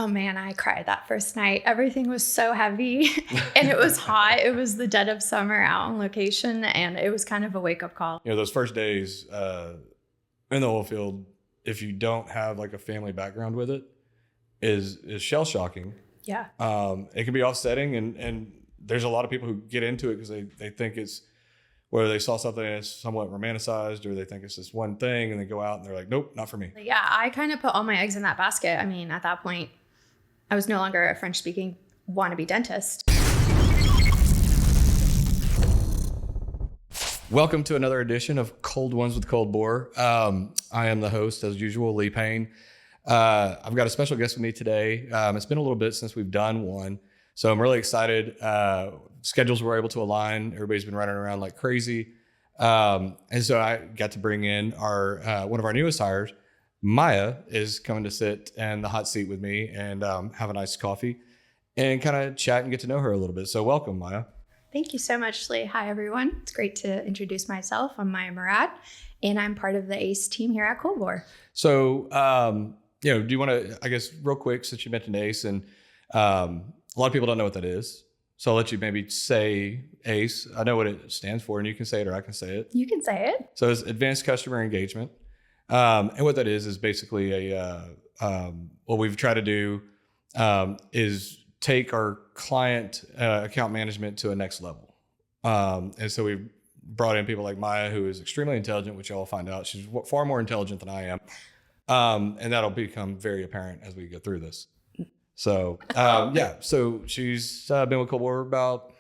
Oh man, I cried that first night. Everything was so heavy and it was hot. It was the dead of summer out on location, and it was kind of a wake-up call. Those first days in the oil field, if you don't have like a family background with it, is shell shocking. Yeah. It can be offsetting, and there's a lot of people who get into it because they think it's, whether they saw something that's somewhat romanticized or they think it's this one thing, and they go out and they're like, nope, not for me. Yeah, I kind of put all my eggs in that basket. I mean, at that point, I was no longer a French-speaking wannabe dentist. Welcome to another edition of Cold Ones with Cold Bore. I am the host, as usual, Lee Payne. I've got a special guest with me today. It's been a little bit since we've done one, so I'm really excited. Schedules were able to align. Everybody's been running around like crazy. And so I got to bring in our one of our newest hires. Maya is coming to sit in the hot seat with me and have a nice coffee and kind of chat and get to know her a little bit. So welcome, Maya. Thank you so much, Lee. Hi, everyone. It's great to introduce myself. I'm Maya Morad, and I'm part of the ACE team here at Cold Bore. So, do you want to, I guess, real quick, since you mentioned ACE, and a lot of people don't know what that is. So I'll let you maybe say ACE. I know what it stands for, and you can say it or I can say it. You can say it. So it's Advanced Customer Engagement. And what that is basically what we've tried to do is take our client account management to a next level. And so we brought in people like Maya, who is extremely intelligent, which y'all find out. She's far more intelligent than I am. And that'll become very apparent as we go through this. So, so she's been with Cold Bore about,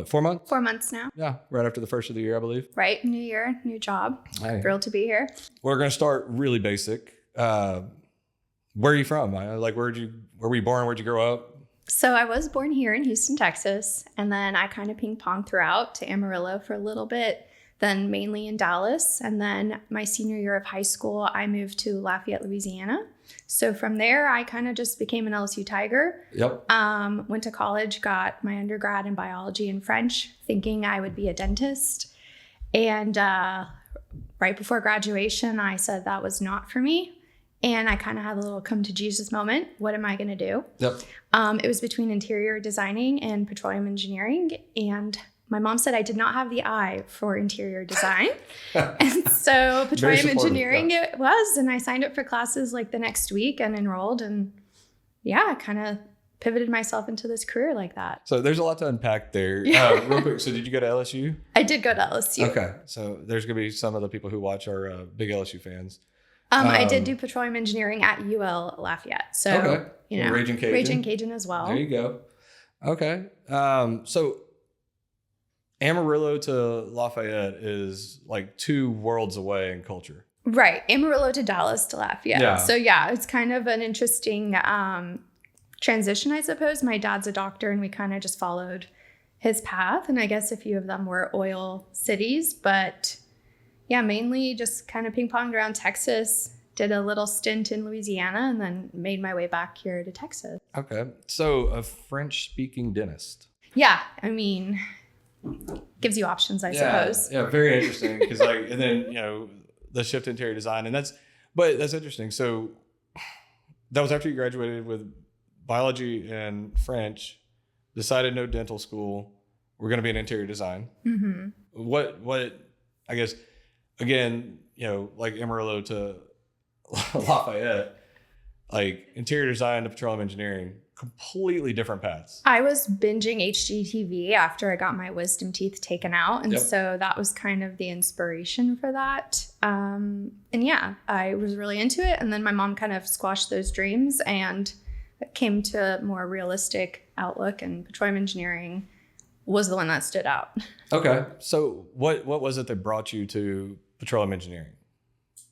4 months? 4 months now. Yeah, right after the first of the year, I believe. Right, new year, new job. Hey. Thrilled to be here. We're going to start really basic. Where are you from, Maya? Like, where were you born? Where'd you grow up? So I was born here in Houston, Texas, and then I kind of ping-ponged throughout to Amarillo for a little bit, then mainly in Dallas. And then my senior year of high school, I moved to Lafayette, Louisiana. So from there, I kind of just became an LSU Tiger. Yep. Went to college, got my undergrad in biology and French, thinking I would be a dentist. And right before graduation, I said that was not for me. And I kind of had a little come to Jesus moment. What am I going to do? Yep. It was between interior designing and petroleum engineering. And my mom said I did not have the eye for interior design. And so petroleum engineering it was. And I signed up for classes like the next week and enrolled. And I kind of pivoted myself into this career like that. So there's a lot to unpack there. Real quick, so did you go to LSU? I did go to LSU. Okay. So there's going to be some of the people who watch are big LSU fans. I did do petroleum engineering at UL Lafayette. So, Raging Cajun as well. There you go. Okay. So Amarillo to Lafayette is like two worlds away in culture. Right. Amarillo to Dallas to Lafayette. Yeah. So it's kind of an interesting transition, I suppose. My dad's a doctor and we kind of just followed his path. And I guess a few of them were oil cities, but mainly just kind of ping-ponged around Texas, did a little stint in Louisiana, and then made my way back here to Texas. Okay. So a French-speaking dentist. Yeah. I mean, gives you options, I suppose. Yeah, very interesting. Because and then, the shift to interior design. And that's interesting. So that was after you graduated with biology and French, decided no dental school, we're going to be in interior design. Mm-hmm. What, I guess, again, like Amarillo to Lafayette, like interior design to petroleum engineering, completely different paths. I was binging HGTV after I got my wisdom teeth taken out. And so that was kind of the inspiration for that. I was really into it. And then my mom kind of squashed those dreams and came to a more realistic outlook, and petroleum engineering was the one that stood out. Okay. So what was it that brought you to petroleum engineering?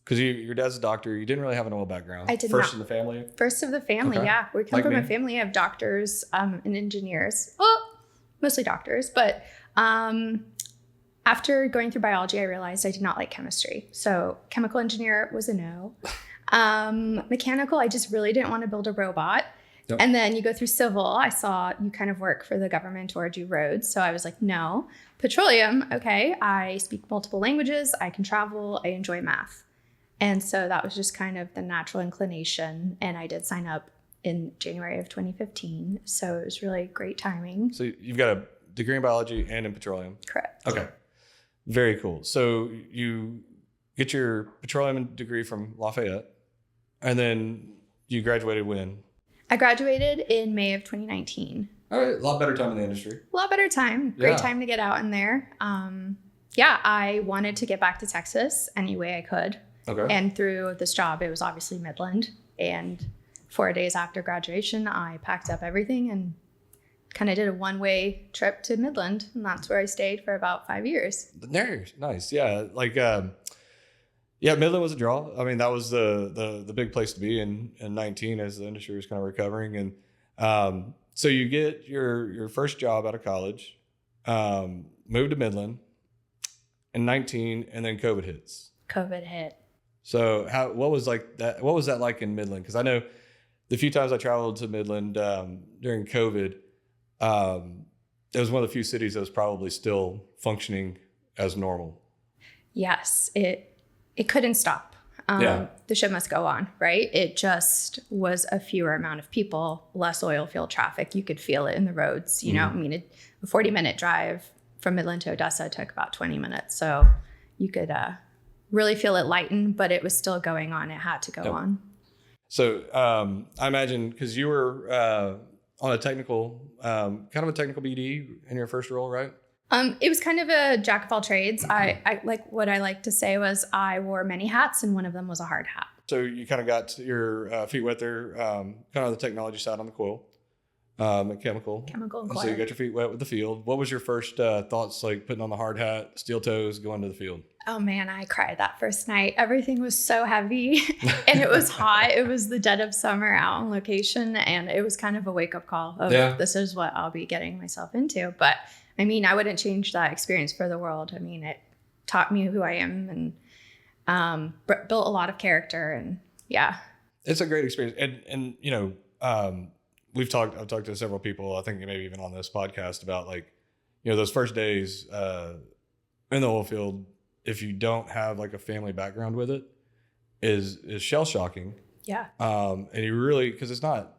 Because your dad's a doctor. You didn't really have an oil background. I did First not. in the family? First of the family, okay. Yeah. We come from a family of doctors and engineers. Well, mostly doctors. But after going through biology, I realized I did not like chemistry. So chemical engineer was a no. Mechanical, I just really didn't want to build a robot. Yep. And then you go through civil. I saw you kind of work for the government or do roads. So I was like, no. Petroleum, okay. I speak multiple languages. I can travel. I enjoy math. And so that was just kind of the natural inclination. And I did sign up in January of 2015. So it was really great timing. So you've got a degree in biology and in petroleum. Correct. Okay. Very cool. So you get your petroleum degree from Lafayette, and then you graduated when? I graduated in May of 2019. All right. A lot better time in the industry. A lot better time. Great time to get out in there. I wanted to get back to Texas any way I could. Okay. And through this job, it was obviously Midland. And 4 days after graduation, I packed up everything and kind of did a one-way trip to Midland. And that's where I stayed for about 5 years. Nice. Yeah. Midland was a draw. I mean, that was the big place to be in 19 as the industry was kind of recovering. And so you get your first job out of college, move to Midland in 19, and then COVID hits. COVID hit. So what was that like in Midland? Because I know the few times I traveled to Midland during COVID, it was one of the few cities that was probably still functioning as normal. Yes, it couldn't stop. The show must go on, right? It just was a fewer amount of people, less oil field traffic. You could feel it in the roads. You know, I mean, a 40-minute drive from Midland to Odessa took about 20 minutes. So you could really feel it lighten, but it was still going on. It had to go on. So I imagine because you were on a technical, kind of a technical BD in your first role, right? It was kind of a jack of all trades. I like what I like to say was I wore many hats and one of them was a hard hat. So you kind of got your feet wet there, kind of the technology side on the coil, and chemical and coil. So you got your feet wet with the field. What was your first thoughts like putting on the hard hat, steel toes, going to the field? Oh man, I cried that first night. Everything was so heavy and it was hot. It was the dead of summer out on location and it was kind of a wake up call of this is what I'll be getting myself into. But I mean, I wouldn't change that experience for the world. I mean, it taught me who I am and built a lot of character and yeah. It's a great experience. And you know, I've talked to several people, I think maybe even on this podcast about like, you know, those first days in the oil field, if you don't have like a family background with it, is shell shocking. Yeah. And you really, because it's not,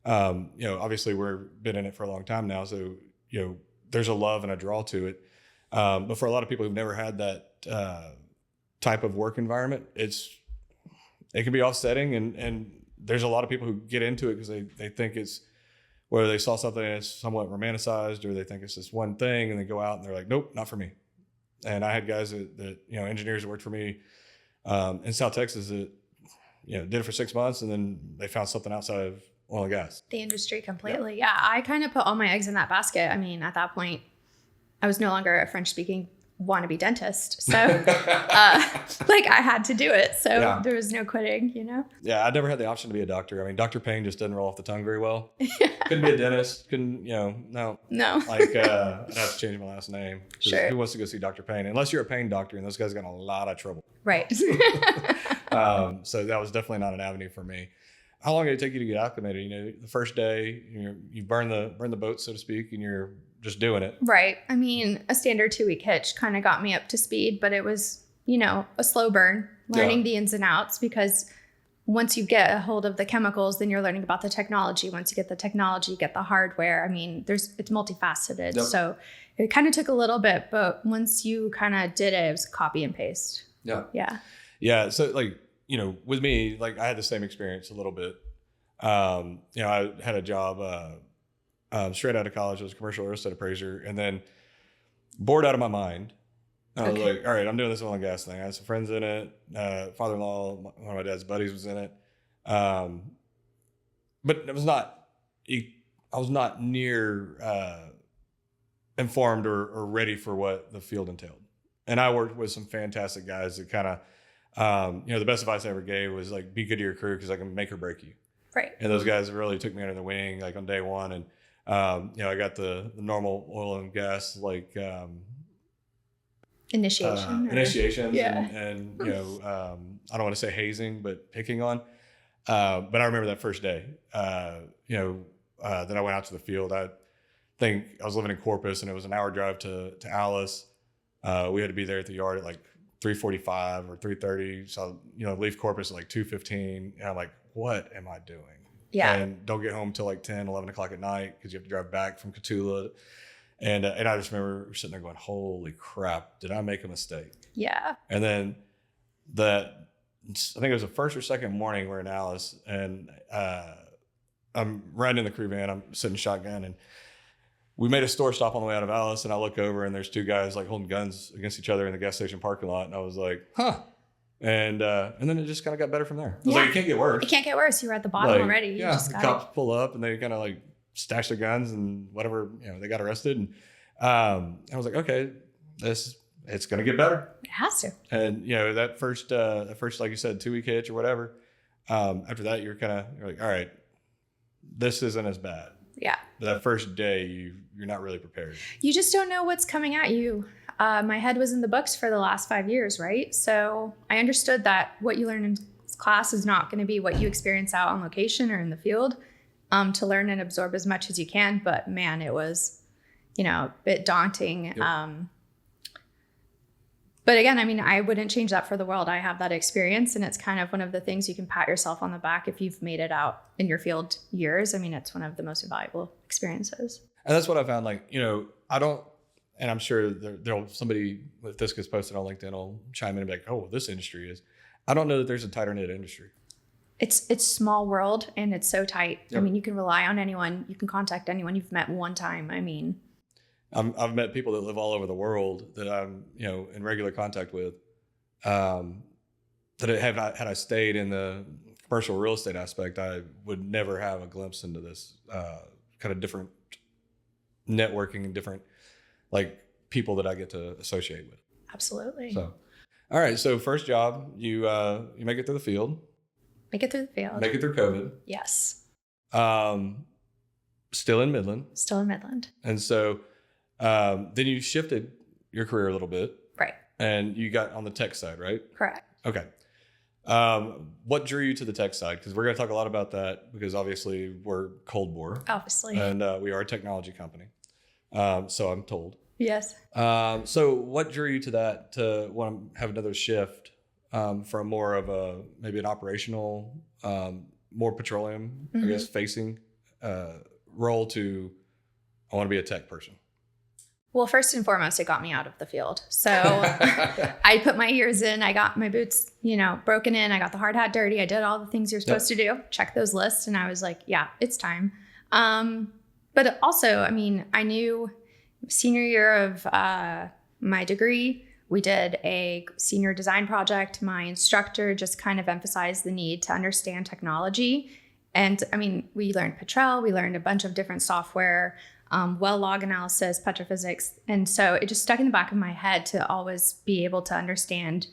obviously we've been in it for a long time now, so you know there's a love and a draw to it. But for a lot of people who've never had that type of work environment, it can be offsetting, and there's a lot of people who get into it because they think it's whether they saw something that's somewhat romanticized or they think it's this one thing, and they go out and they're like, nope, not for me. And I had guys that engineers that worked for me in South Texas that, did it for 6 months and then they found something outside of oil and gas. The industry completely. Yeah. I kind of put all my eggs in that basket. I mean, at that point, I was no longer a French-speaking wannabe dentist. So I had to do it. So there was no quitting, Yeah, I never had the option to be a doctor. I mean, Dr. Payne just doesn't roll off the tongue very well. Couldn't be a dentist. Couldn't, no. Like, I'd have to change my last name. Sure. Who wants to go see Dr. Payne? Unless you're a Payne doctor, and those guys got in a lot of trouble. Right. So that was definitely not an avenue for me. How long did it take you to get acclimated? The first day, you burn the boat, so to speak, and you're just doing it. Right. I mean, a standard 2-week hitch kind of got me up to speed, but it was, a slow burn, learning the ins and outs, because once you get a hold of the chemicals, then you're learning about the technology. Once you get the technology, you get the hardware. I mean, it's multifaceted. Yep. So it kind of took a little bit, but once you kind of did it, it was copy and paste. Yeah. Yeah. Yeah. So with me, like I had the same experience a little bit. I had a job straight out of college. I was a commercial real estate appraiser, and then bored out of my mind. I was like, all right, I'm doing this oil and gas thing. I had some friends in it. Father-in-law, one of my dad's buddies was in it. But I was not near informed or ready for what the field entailed. And I worked with some fantastic guys that kind of, the best advice I ever gave was like, be good to your crew because I can make or break you. Right. And those guys really took me under the wing, like on day one. And, I got the normal oil and gas, like, initiations and I don't want to say hazing, but picking on. But I remember that first day, that I went out to the field. I think I was living in Corpus and it was an hour drive to Alice. We had to be there at the yard at like 3:45 or 3:30. So, leave Corpus at like 2:15. And I'm like, what am I doing? Yeah. And don't get home till like 10, 11 o'clock at night because you have to drive back from Cotulla. And I just remember sitting there going, holy crap, did I make a mistake? Yeah. And then I think it was the first or second morning we're in Alice, and I'm riding in the crew van, I'm sitting shotgun, and we made a store stop on the way out of Alice, and I look over and there's two guys like holding guns against each other in the gas station parking lot. And I was like, huh. And then it just kind of got better from there. I was like, it can't get worse. It can't get worse. You were at the bottom already. You just the cops pull up and they kind of like stash their guns and whatever, they got arrested. And I was like, okay, it's going to get better. It has to. And that first, like you said, 2-week hitch or whatever. After that, you're like, all right, this isn't as bad. Yeah. But that first day, you're not really prepared. You just don't know what's coming at you. My head was in the books for the last 5 years, right? So I understood that what you learn in class is not going to be what you experience out on location or in the field, to learn and absorb as much as you can. But man, it was, a bit daunting. Yep. But again, I mean, I wouldn't change that for the world. I have that experience, and it's kind of one of the things you can pat yourself on the back if you've made it out in your field years. I mean, it's one of the most valuable experiences. And that's what I found. Like, I don't, and I'm sure there'll somebody, if this gets posted on LinkedIn, will chime in and be like, oh, this industry is. I don't know that there's a tighter knit industry. It's small world, and it's so tight. Yep. I mean, you can rely on anyone. You can contact anyone you've met one time. I mean, I've met people that live all over the world that I'm, in regular contact with, that had I stayed in the commercial real estate aspect, I would never have a glimpse into this kind of different networking and different like people that I get to associate with. Absolutely. So, all right. So first job, you make it through the field. Make it through the field. Make it through COVID. Yes. Still in Midland. Still in Midland. And so then you shifted your career a little bit. Right. And you got on the tech side, right? Correct. Okay. What drew you to the tech side? Because we're going to talk a lot about that because obviously we're cold bore. Obviously. And we are a technology company. So I'm told. Yes. So what drew you to that, to want to have another shift from more of maybe an operational, more petroleum, I guess, facing role to I want to be a tech person? Well, first and foremost, it got me out of the field. So I put my years in, I got my boots, broken in. I got the hard hat dirty. I did all the things you're supposed to do, check those lists. And I was like, yeah, it's time. But also, I mean, I knew senior year of my degree, we did a senior design project. My instructor just kind of emphasized the need to understand technology. And I mean, we learned Petroleum, we learned a bunch of different software, well log analysis, petrophysics. And so it just stuck in the back of my head to always be able to understand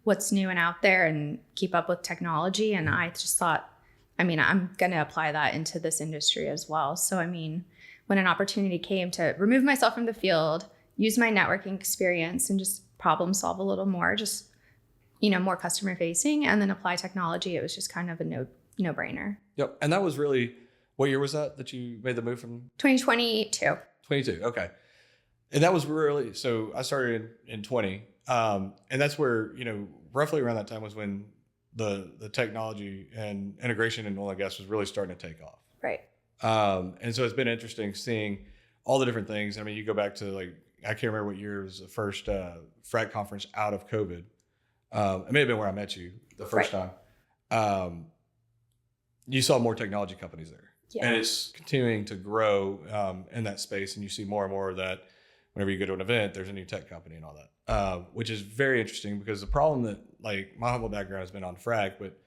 what's new and out there and keep up with technology. And I just thought, I mean, I'm going to apply that into this industry as well. So, I mean, when an opportunity came to remove myself from the field, use my networking experience and just problem solve a little more, just, more customer facing, and then apply technology, it was just kind of a no brainer. Yep. And that was really, what year was that you made the move from? 2022. 22. Okay. And that was really, so I started in 20. And that's where, roughly around that time was when the technology and integration in oil and gas was really starting to take off. Right. And so it's been interesting seeing all the different things. I mean, you go back to I can't remember what year was the first frac conference out of COVID. It may have been where I met you the first time. You saw more technology companies there. Yeah. And it's continuing to grow in that space. And you see more and more of that whenever you go to an event, there's a new tech company and all that, which is very interesting because the problem that my humble background has been on frac, but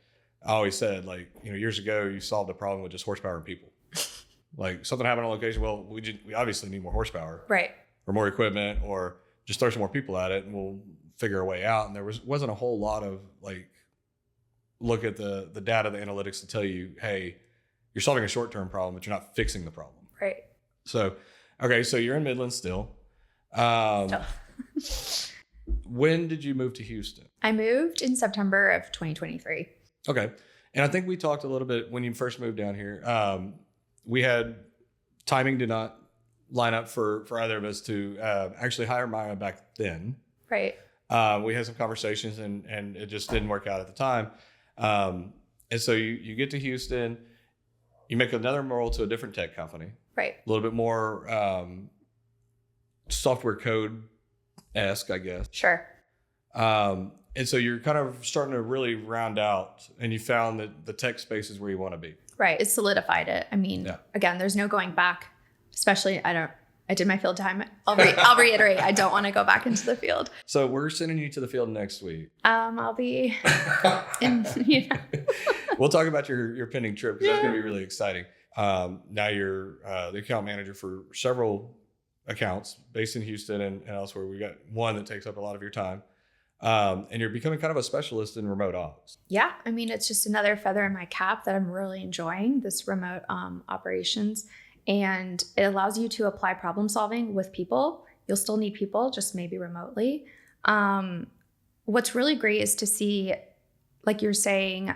I always said years ago, you solved the problem with just horsepower and people. Something happened on location. Well, we obviously need more horsepower. Right. Or more equipment, or just throw some more people at it and we'll figure a way out. And there wasn't a whole lot of look at the data, the analytics to tell you, hey, you're solving a short-term problem, but you're not fixing the problem. Right. So, okay. So you're in Midland still. When did you move to Houston? I moved in September of 2023. Okay. And I think we talked a little bit when you first moved down here. We had timing did not line up for either of us to actually hire Maya back then. Right. We had some conversations and it just didn't work out at the time. And so you get to Houston, you make another role to a different tech company. Right. A little bit more software code-esque, I guess. Sure. And so you're kind of starting to really round out, and you found that the tech space is where you want to be. Right. It solidified it. I mean, again, there's no going back, especially I did my field time. I'll reiterate, I don't want to go back into the field. So we're sending you to the field next week. I'll be in, We'll talk about your pending trip, because that's going to be really exciting. Now you're the account manager for several accounts based in Houston and elsewhere. We got one that takes up a lot of your time. And you're becoming kind of a specialist in remote ops. Yeah. I mean, it's just another feather in my cap that I'm really enjoying, this remote operations. And it allows you to apply problem solving with people. You'll still need people, just maybe remotely. What's really great is to see, like you're saying,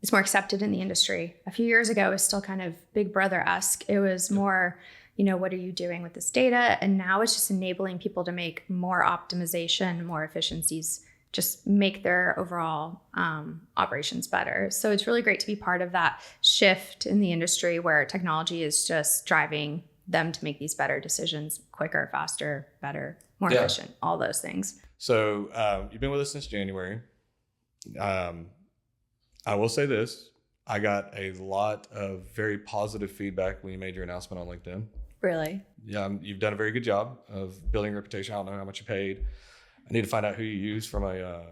it's more accepted in the industry. A few years ago, it was still kind of Big Brother-esque. It was more, what are you doing with this data? And now it's just enabling people to make more optimization, more efficiencies, just make their overall operations better. So it's really great to be part of that shift in the industry where technology is just driving them to make these better decisions quicker, faster, better, more efficient, all those things. So you've been with us since January. I will say this. I got a lot of very positive feedback when you made your announcement on LinkedIn. Really? Yeah, you've done a very good job of building a reputation. I don't know how much you paid. I need to find out who you use from a,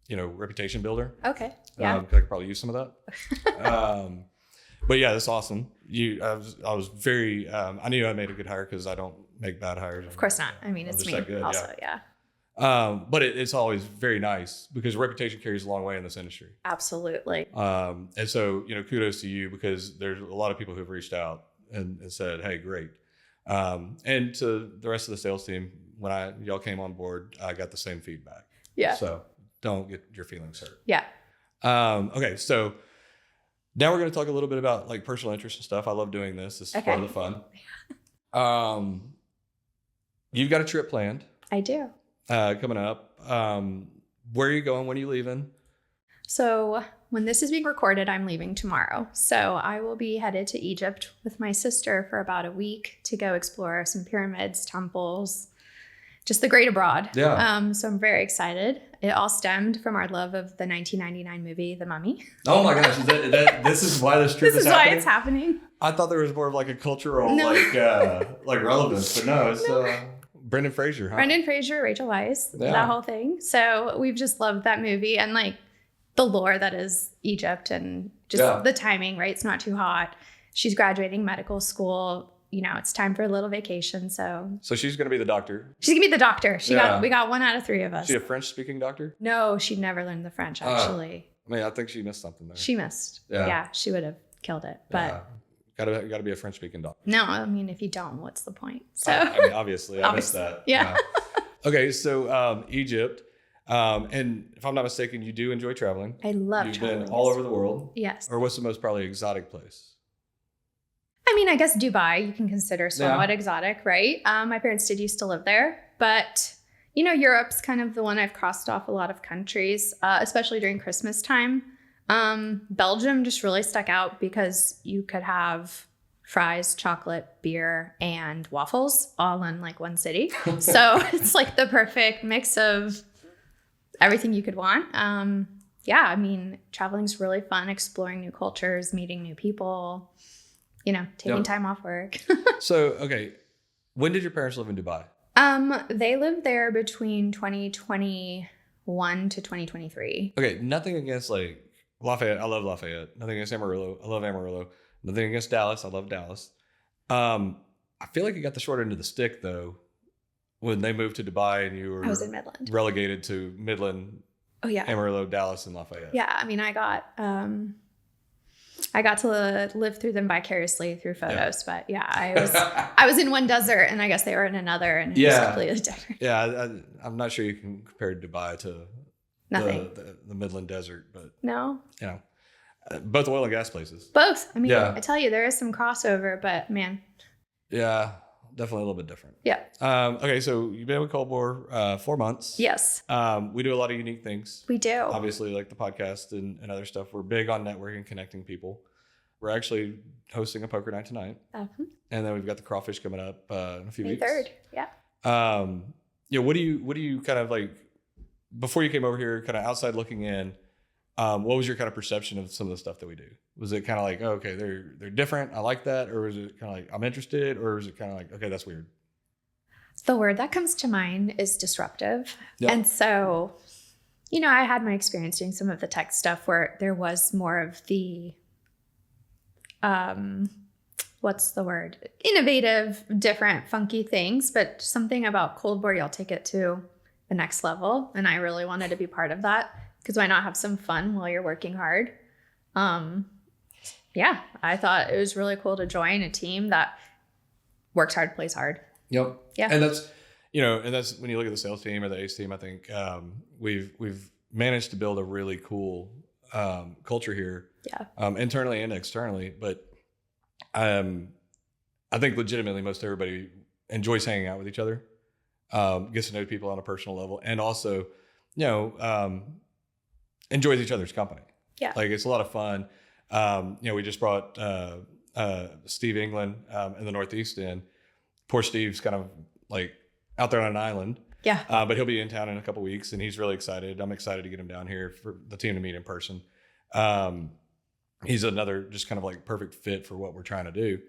reputation builder. Okay. Yeah. I could probably use some of that. But yeah, that's awesome. I was very, I knew I made a good hire because I don't make bad hires. Of course not. I mean, it's me good, also. Yeah. But it's always very nice because reputation carries a long way in this industry. Absolutely. And so, kudos to you, because there's a lot of people who've reached out and said, hey, great. And to the rest of the sales team, when y'all came on board, I got the same feedback. Yeah. So don't get your feelings hurt. Yeah. Okay. So now we're going to talk a little bit about like personal interest and stuff. I love doing this. This is part of the fun. You've got a trip planned. I do. Coming up. Where are you going? When are you leaving? So when this is being recorded, I'm leaving tomorrow. So I will be headed to Egypt with my sister for about a week to go explore some pyramids, temples, just the great abroad. Yeah. So I'm very excited. It all stemmed from our love of the 1999 movie, The Mummy. Oh my gosh. This is why this trip is happening? This is why it's happening. I thought there was more of like a cultural like relevance, but no, it's Brendan Fraser, huh? Brendan Fraser, Rachel Weisz, that whole thing. So we've just loved that movie and like the lore that is Egypt and just the timing, right? It's not too hot. She's graduating medical school. It's time for a little vacation. So she's going to be the doctor. She's going to be the doctor. We got 1 out of 3 of us. Is she a French speaking doctor? No, she never learned the French actually. I think she missed something there. She missed. Yeah, she would have killed it. But Gotta be a French speaking doctor. No, I mean, if you don't, what's the point? So obviously, I missed that. Yeah. Okay, so Egypt, and if I'm not mistaken, you do enjoy traveling. I love traveling. You've been all over the world. Yes. Or what's the most probably exotic place? I mean, I guess Dubai you can consider somewhat exotic, right? My parents did used to live there, but Europe's kind of the one I've crossed off a lot of countries, especially during Christmas time. Belgium just really stuck out because you could have fries, chocolate, beer, and waffles all in like one city. So it's like the perfect mix of everything you could want. I mean, traveling's really fun, exploring new cultures, meeting new people, taking time off work. So, okay. When did your parents live in Dubai? They lived there between 2021 to 2023. Okay. Nothing against like Lafayette. I love Lafayette. Nothing against Amarillo. I love Amarillo. Nothing against Dallas. I love Dallas. I feel like you got the short end of the stick though, when they moved to Dubai and you were I was in Midland. Relegated to Midland. Oh yeah. Amarillo, Dallas, and Lafayette. Yeah. I mean, I got to live through them vicariously through photos, but I was in one desert and I guess they were in another and it was completely different. Yeah. I'm not sure you can compare Dubai to nothing. The Midland desert, but no, both oil and gas places. Both. I mean, I tell you, there is some crossover, but man. Yeah. Definitely a little bit different. Yeah. Okay, so you've been with Cold Bore 4 months. Yes. We do a lot of unique things. We do. Obviously, like the podcast and other stuff. We're big on networking, connecting people. We're actually hosting a poker night tonight. And then we've got the Crawfish coming up in a few weeks. May 3rd. Yeah. What do you kind of like, before you came over here, kind of outside looking in, what was your kind of perception of some of the stuff that we do? Was it kind of like, oh, okay, they're different, I like that? Or was it kind of like, I'm interested? Or is it kind of like, okay, that's weird? The word that comes to mind is disruptive. Yep. And so, I had my experience doing some of the tech stuff where there was more of the, what's the word? Innovative, different, funky things, but something about Cold Bore, you'll take it to the next level. And I really wanted to be part of that, because why not have some fun while you're working hard? Yeah, I thought it was really cool to join a team that works hard, plays hard. Yep. Yeah. And that's, and that's when you look at the sales team or the ACE team, I think we've managed to build a really cool culture here. Yeah. Internally and externally. But I think legitimately most everybody enjoys hanging out with each other, gets to know people on a personal level, and also, enjoys each other's company. Yeah. Like, it's a lot of fun. We just brought Steve England in the Northeast in. Poor Steve's kind of like out there on an island. Yeah. But he'll be in town in a couple of weeks, and he's really excited. I'm excited to get him down here for the team to meet in person. He's another just kind of like perfect fit for what we're trying to do.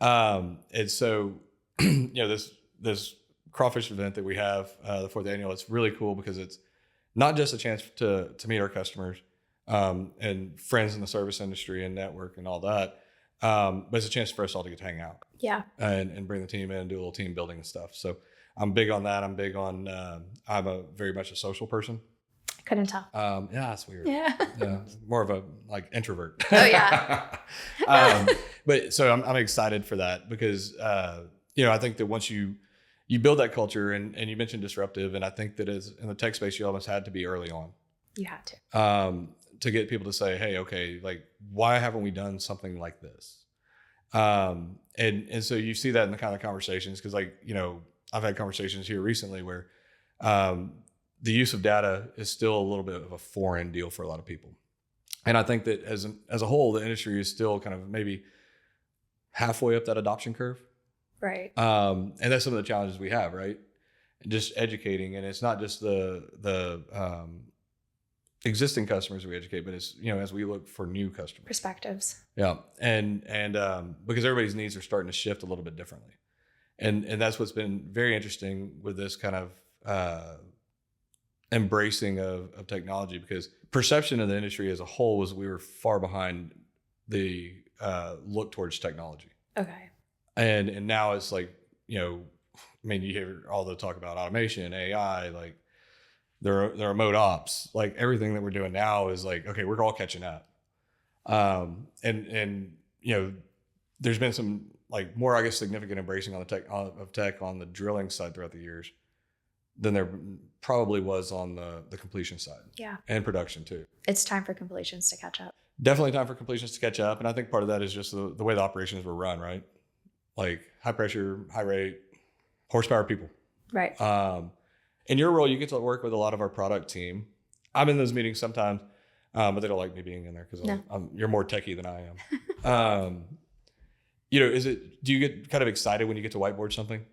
And so, this Crawfish event that we have, the 4th annual, it's really cool because it's not just a chance to meet our customers and friends in the service industry and network and all that, but it's a chance for us all to get to hang out. Yeah. And bring the team in and do a little team building and stuff. So I'm big on that. I'm big on, I'm very much a social person. Couldn't tell. Yeah, that's weird. Yeah. More of a like introvert. Oh yeah. But so I'm excited for that because, I think that once you build that culture and you mentioned disruptive, and I think that as in the tech space, you almost had to be early on. You had to get people to say, hey, okay, like, why haven't we done something like this? And so you see that in the kind of conversations, because I've had conversations here recently where the use of data is still a little bit of a foreign deal for a lot of people. And I think that as a whole, the industry is still kind of maybe halfway up that adoption curve. Right. And that's some of the challenges we have, right? Just educating. And it's not just the existing customers we educate, but it's, as we look for new customers. Perspectives. Yeah. And because everybody's needs are starting to shift a little bit differently. And that's what's been very interesting with this kind of embracing of technology, because perception of the industry as a whole was we were far behind the look towards technology. Okay. And now it's like, you hear all the talk about automation, AI, like the remote ops, like everything that we're doing now is like, okay, we're all catching up. And there's been some like more, I guess, significant embracing on the tech on the drilling side throughout the years than there probably was on the completion side. Yeah. And production too. It's time for completions to catch up. Definitely time for completions to catch up. And I think part of that is just the way the operations were run, right? Like high pressure, high rate, horsepower people. Right. In your role, you get to work with a lot of our product team. I'm in those meetings sometimes, but they don't like me being in there because you're more techie than I am. Do you get kind of excited when you get to whiteboard something?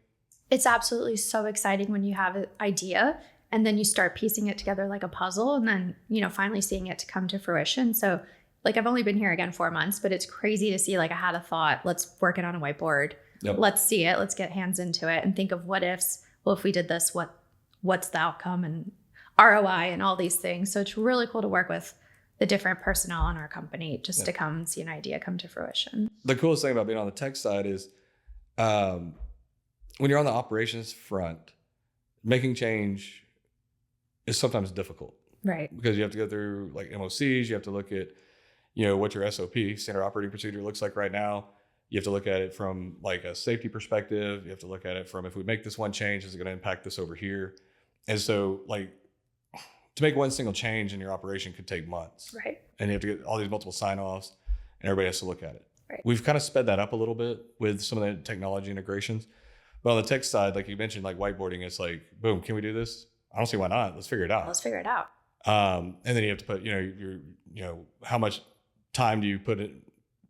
It's absolutely so exciting when you have an idea and then you start piecing it together like a puzzle, and then, finally seeing it to come to fruition. So like, I've only been here again 4 months, but it's crazy to see, like, I had a thought, let's work it on a whiteboard. Yep. Let's see it. Let's get hands into it and think of what ifs. Well, if we did this, what's the outcome and ROI and all these things. So it's really cool to work with the different personnel in our company just to come see an idea come to fruition. The coolest thing about being on the tech side is when you're on the operations front, making change is sometimes difficult. Right. Because you have to go through like MOCs, you have to look at, what your SOP, standard operating procedure, looks like right now. You have to look at it from like a safety perspective. You have to look at it from, if we make this one change, is it going to impact this over here? And so like to make one single change in your operation could take months. Right. And you have to get all these multiple sign-offs and everybody has to look at it. Right. We've kind of sped that up a little bit with some of the technology integrations, But on the tech side, like you mentioned, like whiteboarding, it's like, boom, can we do this? I don't see why not. Let's figure it out. Let's figure it out. And then you have to put, how much time do you put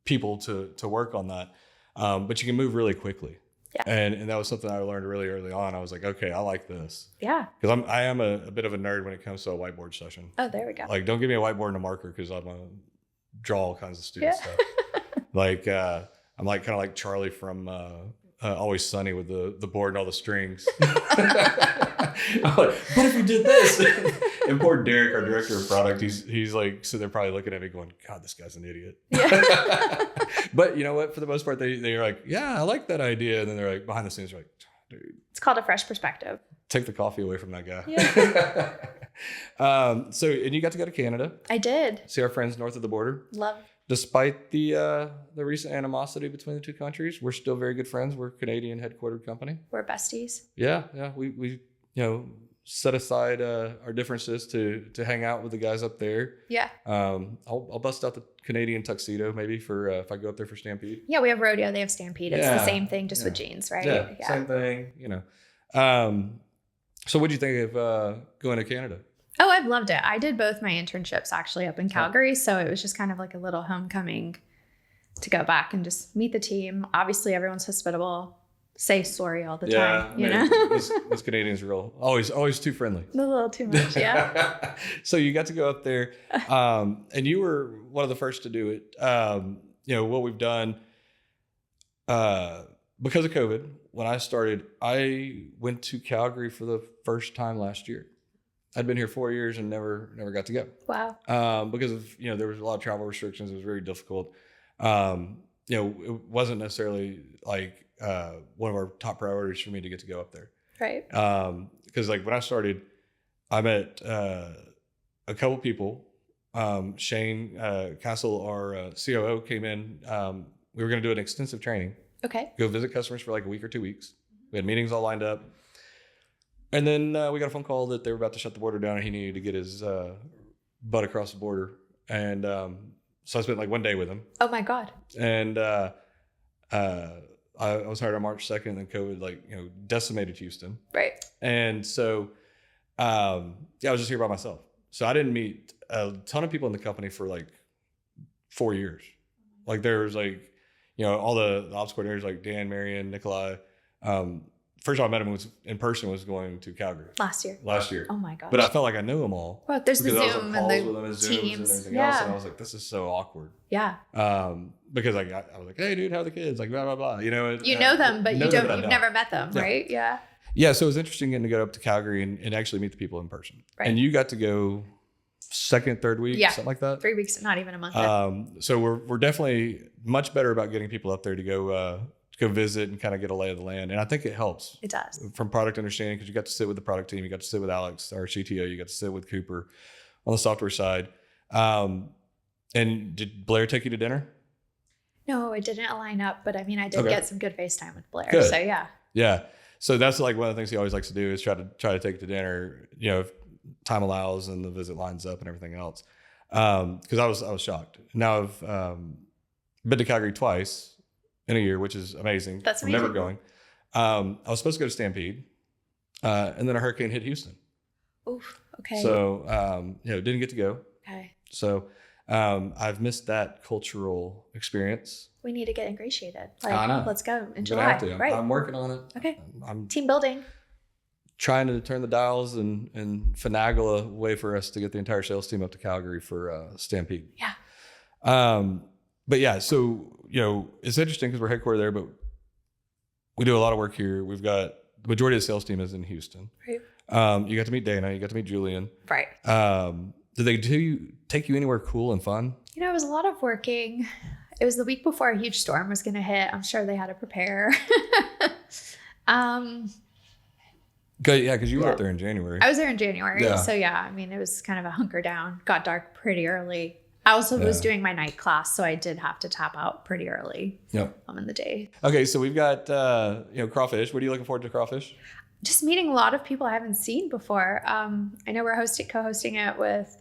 people to work on that? But you can move really quickly. Yeah. And that was something I learned really early on. I was like, okay, I like this. Yeah. Because I am a bit of a nerd when it comes to a whiteboard session. Oh, there we go. Like, don't give me a whiteboard and a marker because I'm going to draw all kinds of stupid stuff. Like, I'm like kind of like Charlie from Always Sunny with the board and all the strings. I'm like, what if we did this? And poor Derek, our director of product, he's like sitting there probably looking at me going, God, this guy's an idiot. Yeah. But you know what? For the most part, they're like, yeah, I like that idea. And then they're like, behind the scenes, they're like, dude. It's called a fresh perspective. Take the coffee away from that guy. Yeah. And you got to go to Canada. I did. See our friends north of the border. Love. Despite the recent animosity between the two countries, we're still very good friends. We're a Canadian headquartered company. We're besties. Yeah. We set aside our differences to hang out with the guys up there. Yeah. I'll bust out the Canadian tuxedo maybe for if I go up there for Stampede. Yeah, we have rodeo. They have Stampede. It's the same thing, just with jeans, right? Yeah, same thing. So what do you think of going to Canada? Oh, I've loved it. I did both my internships actually up in Calgary, so it was just kind of like a little homecoming to go back and just meet the team. Obviously, everyone's hospitable. Say sorry all the time. You know, those Canadians are always too friendly. A little too much, yeah. So you got to go up there, and you were one of the first to do it. What we've done because of COVID. When I started, I went to Calgary for the first time last year. I'd been here 4 years and never got to go. Wow. Because of there was a lot of travel restrictions. It was very difficult. It wasn't necessarily like one of our top priorities for me to get to go up there. Right. Because like when I started, I met a couple people. Shane Castle, our COO, came in. We were going to do an extensive training. Okay. Go visit customers for like a week or 2 weeks. We had meetings all lined up. And then we got a phone call that they were about to shut the border down and he needed to get his butt across the border. And so I spent like 1 day with him. Oh my God. And I was hired on March 2nd and COVID decimated Houston. Right. And so I was just here by myself. So I didn't meet a ton of people in the company for like 4 years. Like there was like, all the ops coordinators like Dan, Marion, Nikolai. First time I met him in person was going to Calgary. Last year. Oh my gosh. But I felt like I knew them all. Well, there's the Zoom and the Teams Teams. And everything else. And I was like, this is so awkward. Yeah. Because I was like, hey dude, how are the kids? Like blah, blah, blah. You know them, but you've never met them, right? Yeah. Yeah. So it was interesting getting to go up to Calgary and actually meet the people in person. Right. And you got to go second, third week, something like that. 3 weeks, not even a month. So we're definitely much better about getting people up there to go visit and kind of get a lay of the land. And I think it helps. It does. From product understanding, because you got to sit with the product team, you got to sit with Alex, our CTO, you got to sit with Cooper on the software side. And did Blair take you to dinner? No, it didn't line up, but I mean, I did get some good FaceTime with Blair. Good. So yeah. Yeah. So that's like one of the things he always likes to do is try to take it to dinner, if time allows and the visit lines up and everything else. Because I was shocked. Now I've been to Calgary twice in a year, which is amazing. That's amazing. I'm never going. I was supposed to go to Stampede, and then a hurricane hit Houston. Oof. Okay. So didn't get to go. Okay. So I've missed that cultural experience. We need to get ingratiated. I know. Let's go in July. Right. I'm working on it. Okay. I'm team building. Trying to turn the dials and finagle a way for us to get the entire sales team up to Calgary for Stampede. Yeah. But yeah, so it's interesting because we're headquartered there, but we do a lot of work here. We've got the majority of the sales team is in Houston. Right. You got to meet Dana. You got to meet Julian. Right. Did they take you anywhere cool and fun? It was a lot of working. It was the week before a huge storm was going to hit. I'm sure they had to prepare. Good, yeah, because you were up there in January. I was there in January. Yeah. So yeah, I mean, it was kind of a hunker down. Got dark pretty early. I also was doing my night class, so I did have to tap out pretty early. Yep. In the day. Okay, so we've got Crawfish. What are you looking forward to Crawfish? Just meeting a lot of people I haven't seen before. I know we're co-hosting it with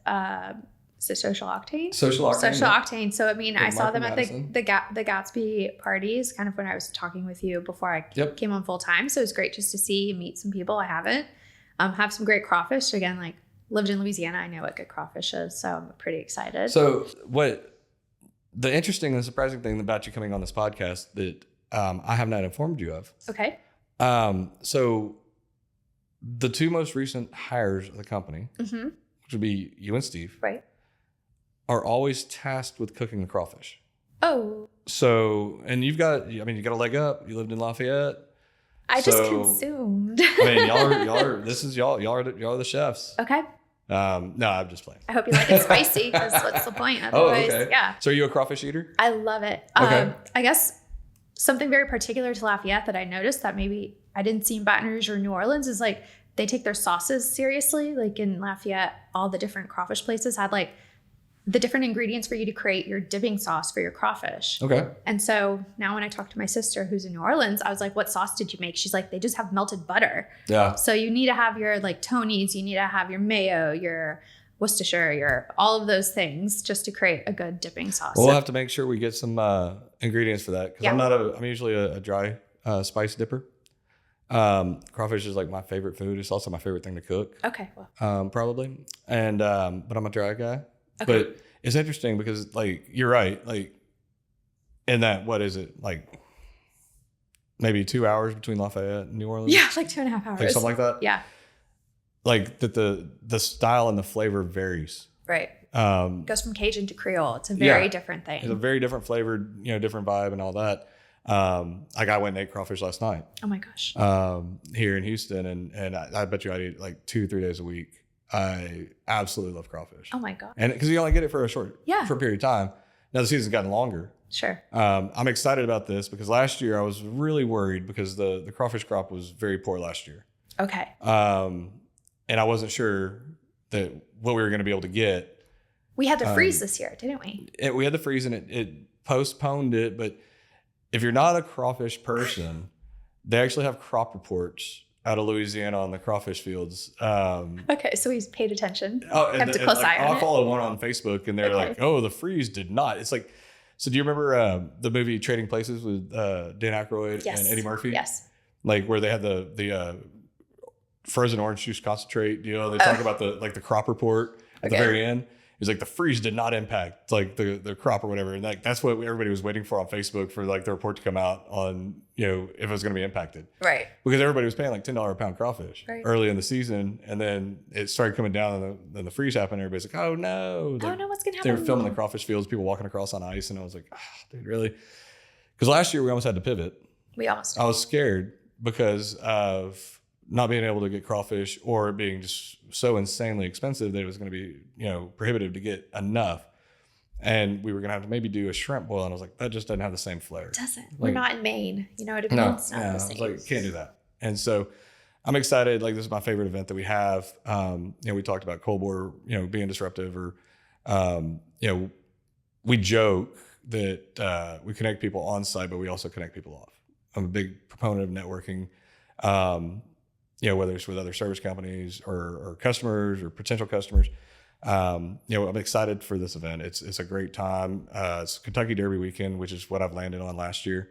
is it Social Octane? Social Octane. Social Octane. So, I mean, I saw them at Madison. the Gatsby parties kind of when I was talking with you before I came on full time. So it was great just to see, meet some people I haven't. Have some great crawfish. Again, like lived in Louisiana. I know what good crawfish is. So I'm pretty excited. So the interesting and surprising thing about you coming on this podcast that I have not informed you of. Okay. So the two most recent hires of the company, which would be you and Steve, right, are always tasked with cooking the crawfish. Oh. So, and you got a leg up. You lived in Lafayette. I just consumed. I mean, y'all are the chefs. Okay. No, I'm just playing. I hope you like it spicy, because what's the point? Otherwise, okay. Yeah. So are you a crawfish eater? I love it. Okay. I guess something very particular to Lafayette that I noticed that maybe I didn't see in Baton Rouge or New Orleans is like they take their sauces seriously. Like in Lafayette, all the different crawfish places had like the different ingredients for you to create your dipping sauce for your crawfish. Okay. And so now when I talk to my sister who's in New Orleans, I was like, what sauce did you make? She's like, they just have melted butter. Yeah. So you need to have your like Tony's, you need to have your mayo, your Worcestershire, your all of those things just to create a good dipping sauce. We'll have to make sure we get some ingredients for that, because I'm usually a dry spice dipper. Crawfish is like my favorite food. It's also my favorite thing to cook. Okay. Well. Probably. And but I'm a dry guy. Okay. But it's interesting because like you're right, like in that, what is it, like maybe 2 hours between Lafayette and New Orleans? Yeah, like 2.5 hours. Like something like that? Yeah. Like that the style and the flavor varies. Right. Goes from Cajun to Creole. It's a very different thing. It's a very different flavored, different vibe and all that. Like I went and ate crawfish last night. Oh my gosh. Here in Houston, and I bet you I'd eat like 2-3 days a week. I absolutely love crawfish. Oh my God. And because you only get it for a short period of time. Now the season's gotten longer. Sure. I'm excited about this because last year I was really worried because the crawfish crop was very poor last year. Okay. And I wasn't sure that what we were going to be able to get. We had to freeze this year, didn't we? We had to freeze, and it postponed it. But if you're not a crawfish person, they actually have crop reports out of Louisiana on the crawfish fields. Okay, so he's paid attention. Kept a close eye on it. I follow one on Facebook, and they're like, "Oh, the freeze did not." It's like, so do you remember the movie Trading Places with Dan Aykroyd and Eddie Murphy? Yes. Like where they had the frozen orange juice concentrate deal. They talk about the crop report at the very end. He's like, the freeze did not impact like the crop or whatever. And that's what everybody was waiting for on Facebook, for like the report to come out on, if it was going to be impacted. Right. Because everybody was paying like $10 a pound crawfish early in the season. And then it started coming down, and then the freeze happened. Everybody's like, oh no. What's going to happen? They were filming the crawfish fields, people walking across on ice. And I was like, dude, really? Because last year we almost had to pivot. I was scared because of not being able to get crawfish, or it being just so insanely expensive that it was going to be, prohibitive to get enough. And we were going to have to maybe do a shrimp boil. And I was like, that just doesn't have the same flavor. It doesn't. We're not in Maine. You know what I mean? No, it's not the same. I was like, can't do that. And so I'm excited. Like, this is my favorite event that we have. We talked about cold bore, being disruptive, or, we joke that we connect people on site, but we also connect people off. I'm a big proponent of networking. Whether it's with other service companies or customers or potential customers. I'm excited for this event. It's a great time. It's Kentucky Derby weekend, which is what I've landed on last year.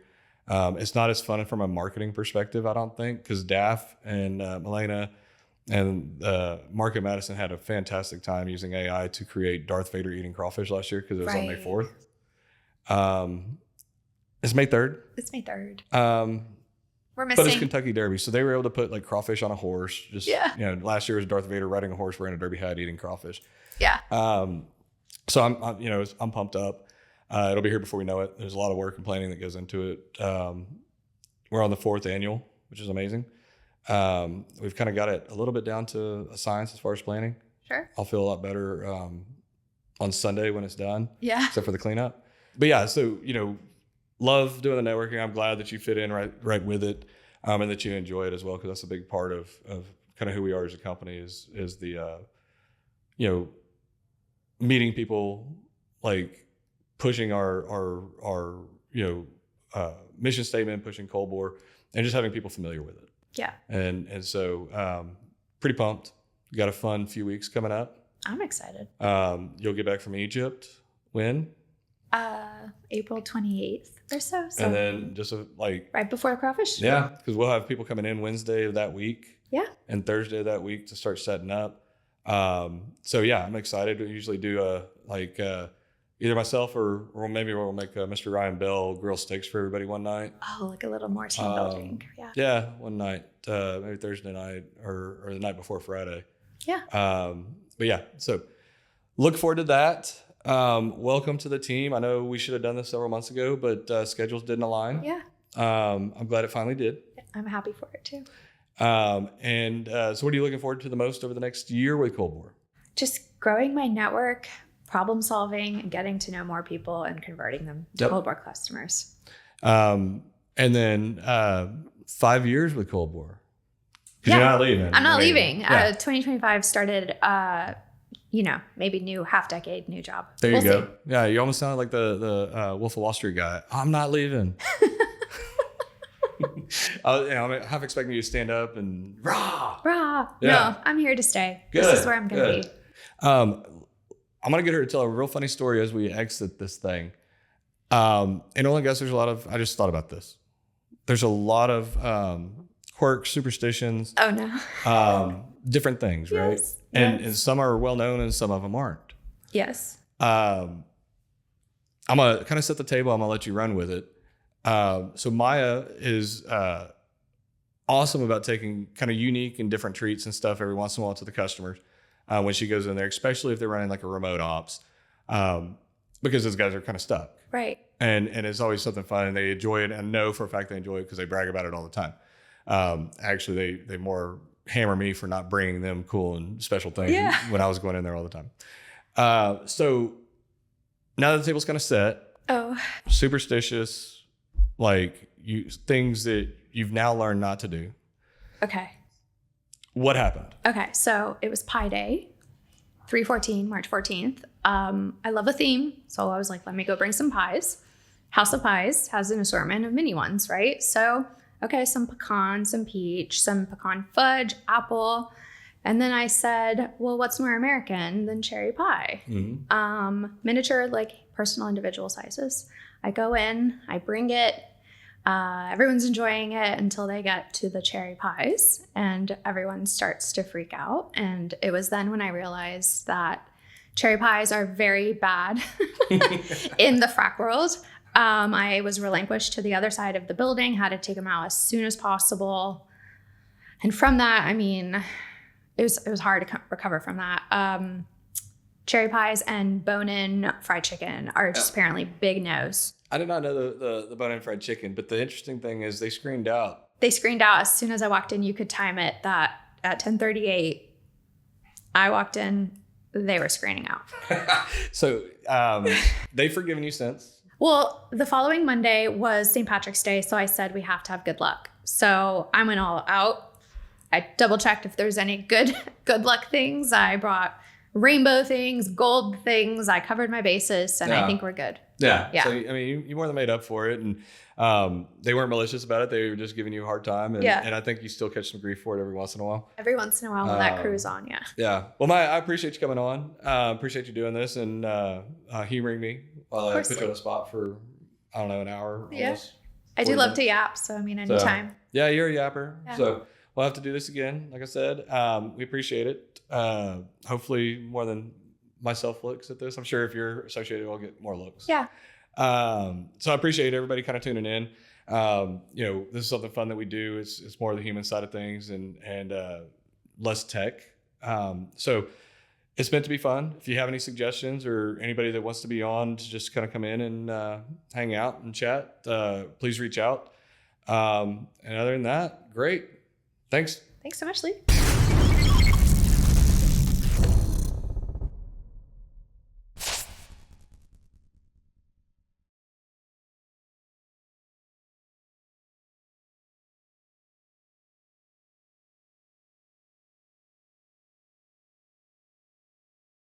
It's not as fun from a marketing perspective, I don't think, because Daff and Milena and Mark and Madison had a fantastic time using AI to create Darth Vader eating crawfish last year, because it was on May 4th. It's May 3rd. It's May 3rd. We're missing. But it's Kentucky Derby, so they were able to put like crawfish on a horse. Last year was Darth Vader riding a horse, wearing a derby hat, eating crawfish. Yeah. So I'm pumped up. It'll be here before we know it. There's a lot of work and planning that goes into it. We're on the 4th annual, which is amazing. We've kind of got it a little bit down to a science as far as planning. Sure. I'll feel a lot better on Sunday when it's done. Yeah. Except for the cleanup. But yeah, so love doing the networking. I'm glad that you fit in right with it, and that you enjoy it as well, because that's a big part of kind of who we are as a company is the meeting people, like pushing our mission statement, pushing cold bore, and just having people familiar with it. Yeah. And so pretty pumped. We got a fun few weeks coming up. I'm excited. You'll get back from Egypt when? April 28th or so. And then just right before Crawfish. Yeah, because we'll have people coming in Wednesday of that week. Yeah. And Thursday of that week to start setting up. So yeah, I'm excited. We usually do either myself or maybe we'll make Mr. Ryan Bell grill steaks for everybody one night. Oh, like a little more team building. Yeah. Yeah, one night, maybe Thursday night or the night before Friday. Yeah. But yeah, so look forward to that. Welcome to the team. I know we should have done this several months ago, but schedules didn't align. Yeah. I'm glad it finally did. I'm happy for it too. So what are you looking forward to the most over the next year with Cold Bore? Just growing my network, problem solving, and getting to know more people and converting them to Cold Bore customers. And then 5 years with Cold Bore. Because you're not leaving. I'm not leaving. 2025 started, maybe new half-decade, new job. There you go. See. Yeah, you almost sounded like the Wolf of Wall Street guy. I'm not leaving. I'm half expecting you to stand up and rah. Yeah. No, I'm here to stay. Good. This is where I'm going to be. I'm going to get her to tell a real funny story as we exit this thing. In oil and gas, I just thought about this. There's a lot of quirks, superstitions. Oh, no. Different things, right? Yes. And some are well known and some of them aren't. Yes. I'm going to kind of set the table. I'm going to let you run with it. So Maya is awesome about taking kind of unique and different treats and stuff every once in a while to the customers when she goes in there, especially if they're running like a remote ops, because those guys are kind of stuck. Right. And it's always something fun, and they enjoy it. And I know for a fact they enjoy it because they brag about it all the time. Actually, they more hammer me for not bringing them cool and special things when I was going in there all the time. So now that the table's kind of set, superstitious, things that you've now learned not to do. Okay. What happened? Okay, so it was Pie Day, 3/14, March 14th. I love a theme, so I was like, let me go bring some pies. House of Pies has an assortment of mini ones, right? So, okay, some pecan, some peach, some pecan fudge, apple. And then I said, well, what's more American than cherry pie? Mm-hmm. Miniature, personal individual sizes. I go in, I bring it. Everyone's enjoying it until they get to the cherry pies and everyone starts to freak out. And it was then when I realized that cherry pies are very bad in the frac world. I was relinquished to the other side of the building, had to take them out as soon as possible. And from that, it was hard to recover from that. Cherry pies and bone-in fried chicken are just apparently big no's. I did not know the bone-in fried chicken, but the interesting thing is they screened out. They screened out as soon as I walked in. You could time it that at 10:38, I walked in, they were screening out. So they've forgiven you since? Well, the following Monday was St. Patrick's Day, so I said we have to have good luck. So I went all out. I double-checked if there's any good luck things. I brought rainbow things, gold things. I covered my bases, and I think we're good. Yeah. So, you more than made up for it. And they weren't malicious about it. They were just giving you a hard time. And I think you still catch some grief for it every once in a while. Every once in a while when that crew's on, yeah. Yeah. Well, Maya, I appreciate you coming on. Appreciate you doing this and humoring me while I put you on the spot for, an hour. Almost, I do love to yap, so anytime. Yeah, you're a yapper. Yeah. So we'll have to do this again. Like I said, we appreciate it. Hopefully more than myself looks at this. I'm sure if you're associated, we'll get more looks. Yeah. So I appreciate everybody kind of tuning in. This is something fun that we do. It's more the human side of things and less tech. So it's meant to be fun. If you have any suggestions or anybody that wants to be on to just kind of come in and hang out and chat, please reach out. And other than that, great. Thanks. Thanks so much, Lee.